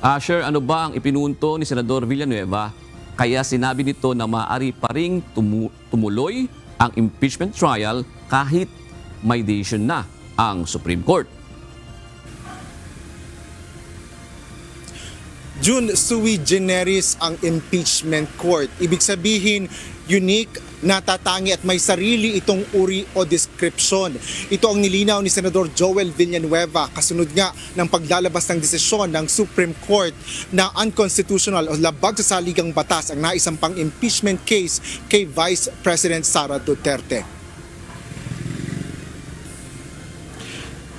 Asher, ano ba ang ipinunto ni Senador Villanueva kaya sinabi nito na maaari pa ring tumuloy ang impeachment trial kahit may decision na ang Supreme Court? June, sui generis ang impeachment court. Ibig sabihin, unique, natatangi at may sarili itong uri o description. Ito ang nilinaw ni Senador Joel Villanueva kasunod nga ng paglalabas ng desisyon ng Supreme Court na unconstitutional o labag sa saligang batas ang naisampang impeachment case kay Vice President Sara Duterte.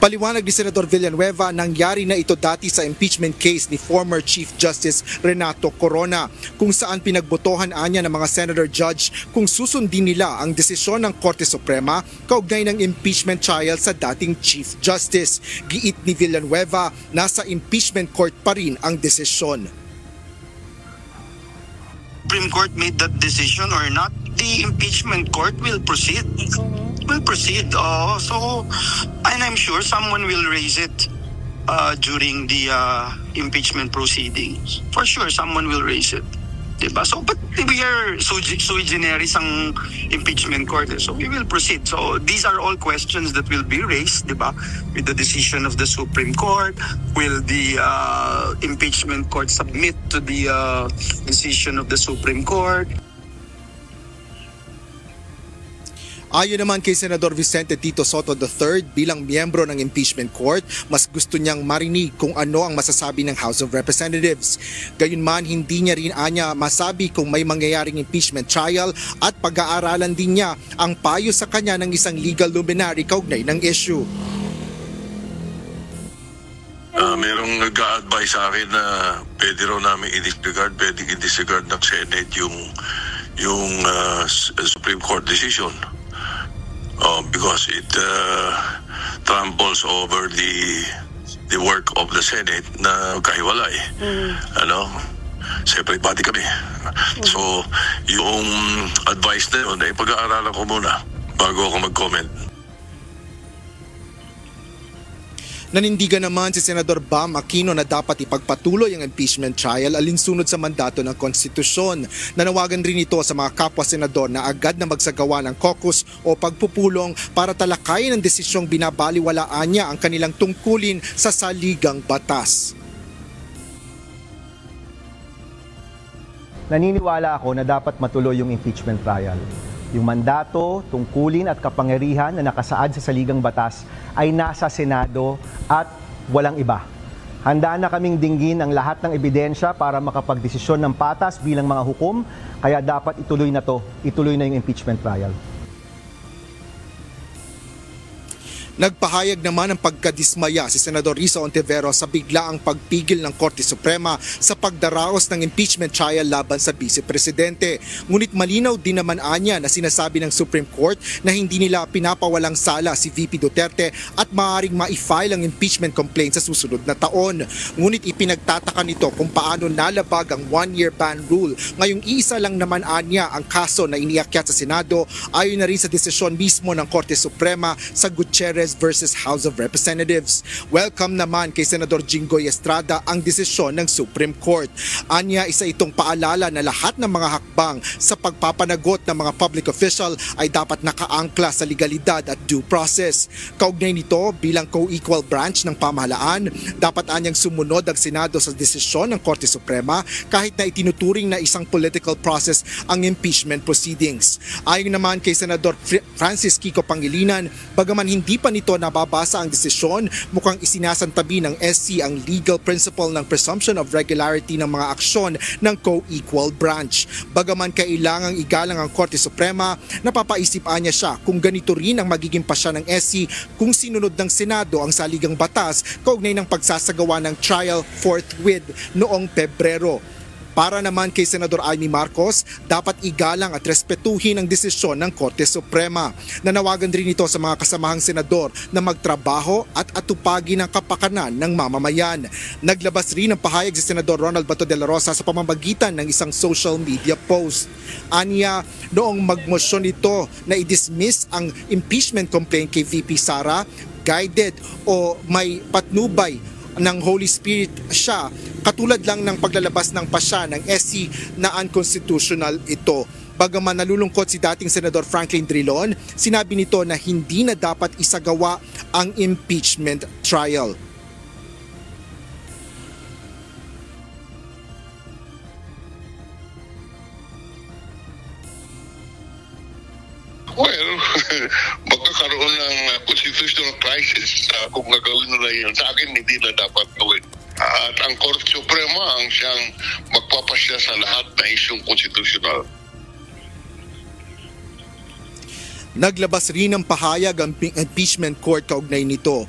Paliwanag ni Senador Villanueva, nangyari na ito dati sa impeachment case ni former Chief Justice Renato Corona, kung saan pinagbotohan anya ng mga senator judge kung susundin nila ang desisyon ng Korte Suprema kaugnay ng impeachment trial sa dating Chief Justice. Giit ni Villanueva, nasa impeachment court pa rin ang desisyon. Supreme Court made that decision or not, the impeachment court will proceed. And I'm sure someone will raise it during the impeachment proceedings. For sure, someone will raise it. Diba? So, but we are sui generis ang impeachment court. So, we will proceed. So, these are all questions that will be raised, diba? With the decision of the Supreme Court. Will the impeachment court submit to the decision of the Supreme Court? Ayon naman kay Senador Vicente Tito Soto III, bilang miyembro ng impeachment court, mas gusto niyang marinig kung ano ang masasabi ng House of Representatives. Gayunman, hindi niya rin anya masabi kung may mangyayaring impeachment trial at pag-aaralan din niya ang payo sa kanya ng isang legal luminary kaugnay ng issue. Merong nag-a-advise sa akin na pwede raw namin i-disregard, pwede i-disregard ng Senate yung Supreme Court decision. Because it tramples over the work of the Senate na kahiwalay. Separate body kami. So, yung advice na yun, pag-aaralan ko muna bago ako mag-comment. Nanindigan naman si Senador Bam Aquino na dapat ipagpatuloy ang impeachment trial alinsunod sa mandato ng konstitusyon. Nanawagan rin ito sa mga kapwa-senador na agad na magsagawa ng caucus o pagpupulong para talakayin ang desisyong binabaliwalaan niya ang kanilang tungkulin sa saligang batas. Naniniwala ako na dapat matuloy yung impeachment trial. Yung mandato, tungkulin at kapangyarihan na nakasaad sa saligang batas ay nasa Senado at walang iba. Handaan na kaming dinggin ang lahat ng ebidensya para makapagdesisyon ng patas bilang mga hukom, kaya dapat ituloy na yung impeachment trial. Nagpahayag naman ng pagkadismaya si Senador Risa Ontiveros sa biglaang pagpigil ng Korte Suprema sa pagdaraos ng impeachment trial laban sa Vice Presidente. Ngunit malinaw din naman anya na sinasabi ng Supreme Court na hindi nila pinapawalang sala si VP Duterte at maaaring ma-file ang impeachment complaint sa susunod na taon. Ngunit ipinagtataka nito kung paano nalabag ang one-year ban rule. Ngayong isa lang naman anya ang kaso na iniakyat sa Senado ayon na rin sa desisyon mismo ng Korte Suprema sa Gutierrez versus House of Representatives. Welcome naman kay Senador Jinggoy Estrada ang desisyon ng Supreme Court. Anya, isa itong paalala na lahat ng mga hakbang sa pagpapanagot ng mga public official ay dapat nakaangkla sa legalidad at due process. Kaugnay nito, bilang co-equal branch ng pamahalaan, dapat anyang sumunod ang Senado sa desisyon ng Korte Suprema kahit na itinuturing na isang political process ang impeachment proceedings. Ayon naman kay Senador Francis Kiko Pangilinan, bagaman hindi pa nito nababasa ang desisyon, mukhang isinasantabi ng SC ang legal principle ng presumption of regularity ng mga aksyon ng co-equal branch. Bagaman kailangang igalang ang Korte Suprema, napapaisip niya siya kung ganito rin ang magiging pasya ng SC kung sinunod ng Senado ang saligang batas kaugnay ng pagsasagawa ng trial forthwith noong Pebrero. Para naman kay Senador Amy Marcos, dapat igalang at respetuhin ang desisyon ng Korte Suprema. Nanawagan rin ito sa mga kasamahang senador na magtrabaho at atupagin ang kapakanan ng mamamayan. Naglabas rin ng pahayag si Senador Ronald Bato de la Rosa sa pamamagitan ng isang social media post. Anya, noong magmosyon ito na i-dismiss ang impeachment complaint kay VP Sara, guided o may patnubay ng Holy Spirit siya, katulad lang ng paglalabas ng pasya ng SC na unconstitutional ito. Bagaman nalulungkot si dating Senador Franklin Drilon, sinabi nito na hindi na dapat isagawa ang impeachment trial. Well, magkakaroon ng constitutional crisis kung gagawin nila yun. Sa akin, hindi na dapat gawin. At ang Korte Suprema ang siyang magpapasya sa lahat na isyong constitutional. Naglabas rin ng pahayag ang impeachment court kaugnay nito.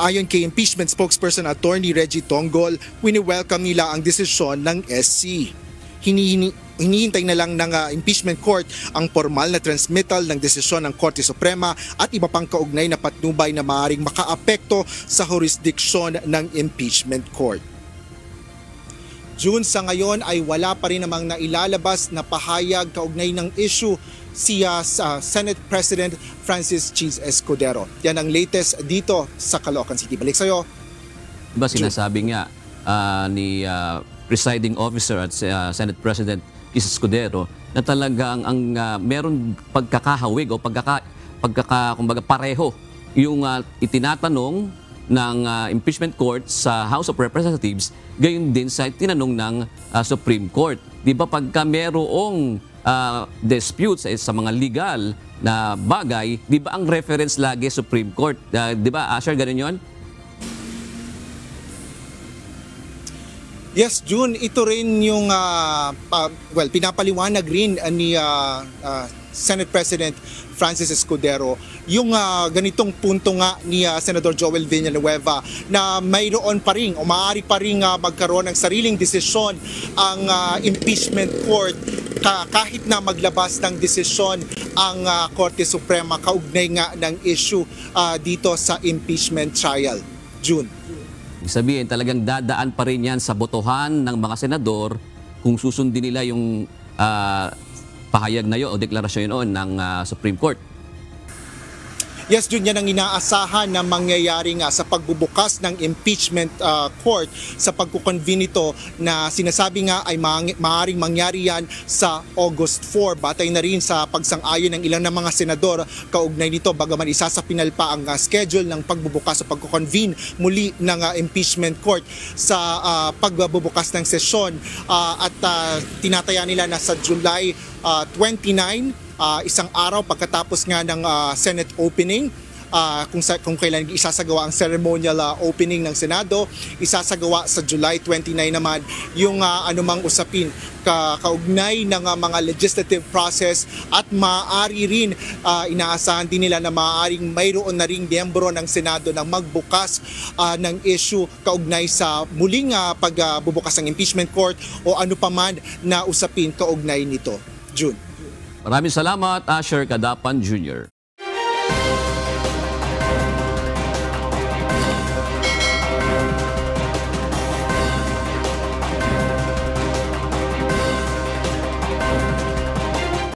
Ayon kay impeachment spokesperson Attorney Reggie Tonggol, wini-welcome nila ang desisyon ng SC. Hinihintay na lang ng impeachment court ang formal na transmittal ng desisyon ng Korte Suprema at iba pang kaugnay na patnubay na maaaring makaapekto sa jurisdiksyon ng impeachment court. June, sa ngayon ay wala pa rin namang nailalabas na pahayag kaugnay ng issue si Senate President Francis Cheese Escudero. Yan ang latest dito sa Caloocan City. Balik sa'yo. Diba sinasabi nga ni presiding officer at Senate President Cheese Escudero na talagang meron pagkakahawig o kumbaga pareho yung itinatanong ng impeachment court sa House of Representatives, gayon din sa tinanong ng Supreme Court. Di ba pagka merong disputes sa mga legal na bagay, di ba ang reference lagi Supreme Court? Di ba, Asher, ganun yun? Yes, June, ito rin yung pinapaliwanag rin ni Senate President Francis Escudero yung ganitong punto nga ni Senador Joel Villanueva na mayroon pa rin o maaari pa rin magkaroon ng sariling desisyon ang impeachment court kahit na maglabas ng desisyon ang Korte Suprema kaugnay nga ng issue dito sa impeachment trial. June. Ibig sabihin, talagang dadaan pa rin yan sa botohan ng mga senador kung susundin nila yung pahayag na yun o deklarasyon yun ng Supreme Court. Yes, Jun, yan ang inaasahan na mangyayari nga sa pagbubukas ng impeachment court sa pagkukonvene nito na sinasabi nga ay maaaring mangyari yan sa August 4. Batay na rin sa pagsang-ayon ng ilang ng mga senador kaugnay nito, bagaman isasapinal pa ang schedule ng pagbubukas o pagkukonvene muli ng impeachment court sa pagbubukas ng sesyon at tinataya nila na sa July 29, isang araw pagkatapos nga ng Senate opening, kung kailan isasagawa ang ceremonial opening ng Senado, isasagawa sa July 29 naman yung anumang usapin kaugnay ng mga legislative process at maaari rin inaasahan din nila na maaaring mayroon na ring miyembro ng Senado na magbukas ng issue kaugnay sa muling pagbubukas ng impeachment court o ano paman na usapin kaugnay nito. June. Maraming salamat, Asher Cadapan Jr.